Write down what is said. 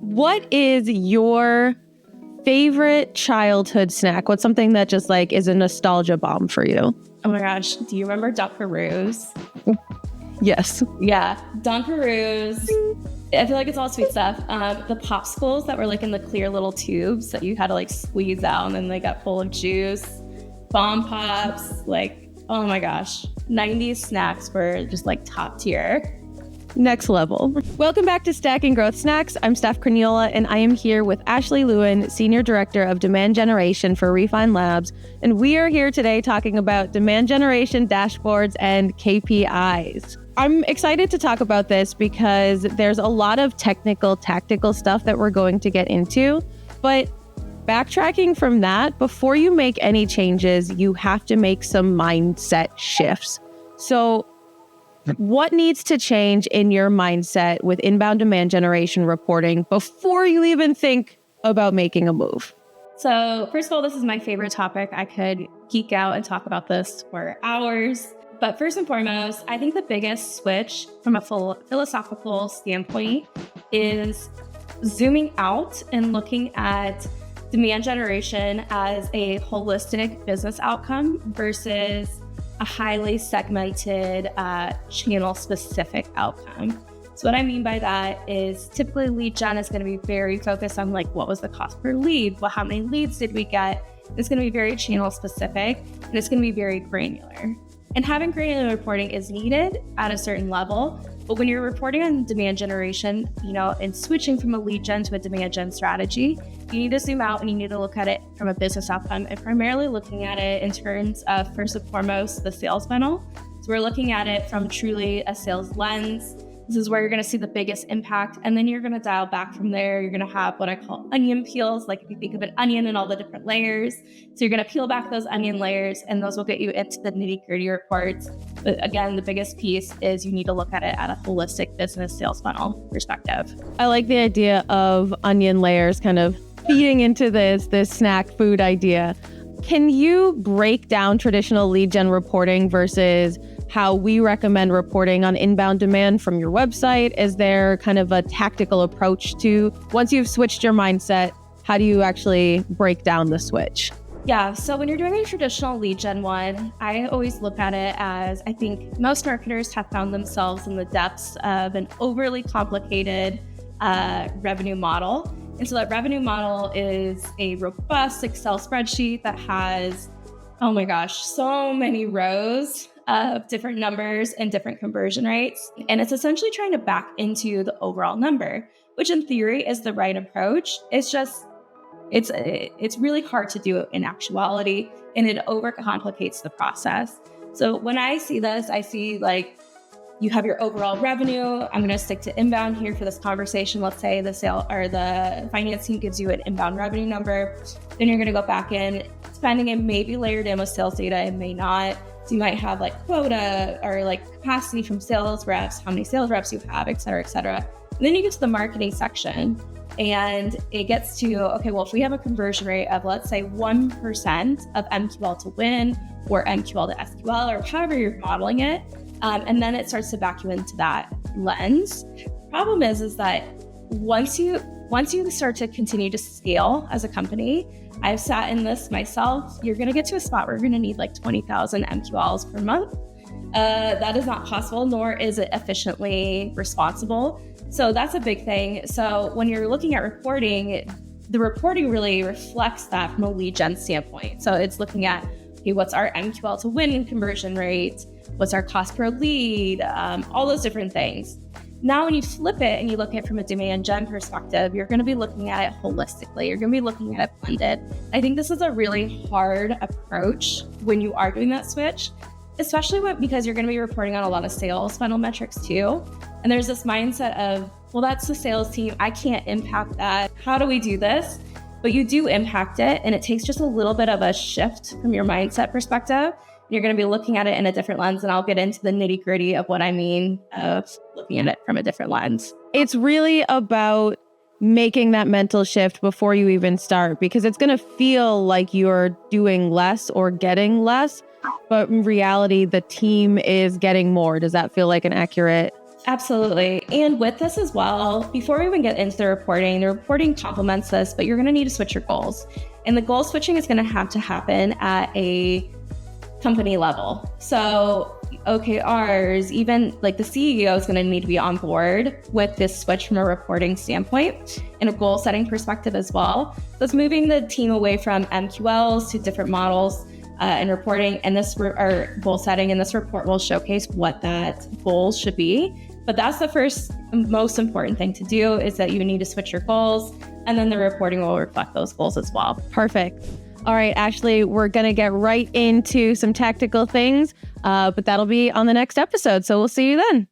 What is your favorite childhood snack? What's something that just like is a nostalgia bomb for you? Oh my gosh, do you remember Dunkaroos? Yes. Yeah, Dunkaroos. I feel like it's all sweet stuff. The popsicles that were like in the clear little tubes that you had to like squeeze out and then they got full of juice. Bomb Pops, like, oh my gosh. 90s snacks were just like top tier. Next level. Welcome back to Stacking Growth Snacks. I'm Steph Corniola, and I am here with Ashley Lewin, Senior Director of Demand Generation for Refine Labs. And we are here today talking about demand generation dashboards and KPIs. I'm excited to talk about this because there's a lot of technical, tactical stuff that we're going to get into. But backtracking from that, before you make any changes, you have to make some mindset shifts. So what needs to change in your mindset with inbound demand generation reporting before you even think about making a move? So first of all, this is my favorite topic. I could geek out and talk about this for hours. But first and foremost, I think the biggest switch from a philosophical standpoint is zooming out and looking at demand generation as a holistic business outcome versus a highly segmented, channel-specific outcome. So what I mean by that is typically lead gen is going to be very focused on like, what was the cost per lead? Well, how many leads did we get? It's going to be very channel-specific, and it's going to be very granular. And having granular reporting is needed at a certain level, but when you're reporting on demand generation, and switching from a lead gen to a demand gen strategy, you need to zoom out and you need to look at it from a business outcome and primarily looking at it in terms of, first and foremost, the sales funnel. So we're looking at it from truly a sales lens. This is where you're going to see the biggest impact. And then you're going to dial back from there. You're going to have what I call onion peels, like if you think of an onion and all the different layers. So you're going to peel back those onion layers and those will get you into the nitty-gritty reports. But again, the biggest piece is you need to look at it at a holistic business sales funnel perspective. I like the idea of onion layers kind of feeding into this snack food idea. Can you break down traditional lead gen reporting versus how we recommend reporting on inbound demand from your website? Is there kind of a tactical approach to, once you've switched your mindset, how do you actually break down the switch? Yeah, so when you're doing a traditional lead gen one, I always look at it as, I think most marketers have found themselves in the depths of an overly complicated revenue model. And so that revenue model is a robust Excel spreadsheet that has, oh my gosh, so many rows of different numbers and different conversion rates. And it's essentially trying to back into the overall number, which in theory is the right approach. It's just, it's really hard to do it in actuality, and it overcomplicates the process. So when I see this, I see like, you have your overall revenue. I'm going to stick to inbound here for this conversation. Let's say the sale or the finance team gives you an inbound revenue number. Then you're going to go back in, spending it may be layered in with sales data, it may not. So you might have like quota or like capacity from sales reps, how many sales reps you have, et cetera, et cetera. And then you get to the marketing section and it gets to, okay, well, if we have a conversion rate of, let's say 1% of MQL to win or MQL to SQL or however you're modeling it, and then it starts to back you into that lens. Problem is that once you start to continue to scale as a company, I've sat in this myself, you're going to get to a spot where you're going to need like 20,000 MQLs per month. That is not possible, nor is it efficiently responsible. So that's a big thing. So when you're looking at reporting, the reporting really reflects that from a lead gen standpoint. So it's looking at, okay, what's our MQL to win conversion rate? What's our cost per lead? All those different things. Now, when you flip it and you look at it from a demand gen perspective, you're going to be looking at it holistically. You're going to be looking at it blended. I think this is a really hard approach when you are doing that switch, especially because you're going to be reporting on a lot of sales funnel metrics too. And there's this mindset of, well, that's the sales team. I can't impact that. How do we do this? But you do impact it, and it takes just a little bit of a shift from your mindset perspective. You're going to be looking at it in a different lens, and I'll get into the nitty gritty of what I mean of looking at it from a different lens. It's really about making that mental shift before you even start, because it's going to feel like you're doing less or getting less, but in reality, the team is getting more. Does that feel like an accurate Absolutely. And with this as well, before we even get into the reporting complements this, but you're going to need to switch your goals. And the goal switching is going to happen at a company level. So OKRs, even like the CEO is going to need to be on board with this switch from a reporting standpoint and a goal setting perspective as well. So it's moving the team away from MQLs to different models and reporting, and this or goal setting, and this report will showcase what that goal should be. But that's the first most important thing to do, is that you need to switch your goals, and then the reporting will reflect those goals as well. Perfect. All right, Ashley, we're going to get right into some tactical things, but that'll be on the next episode. So we'll see you then.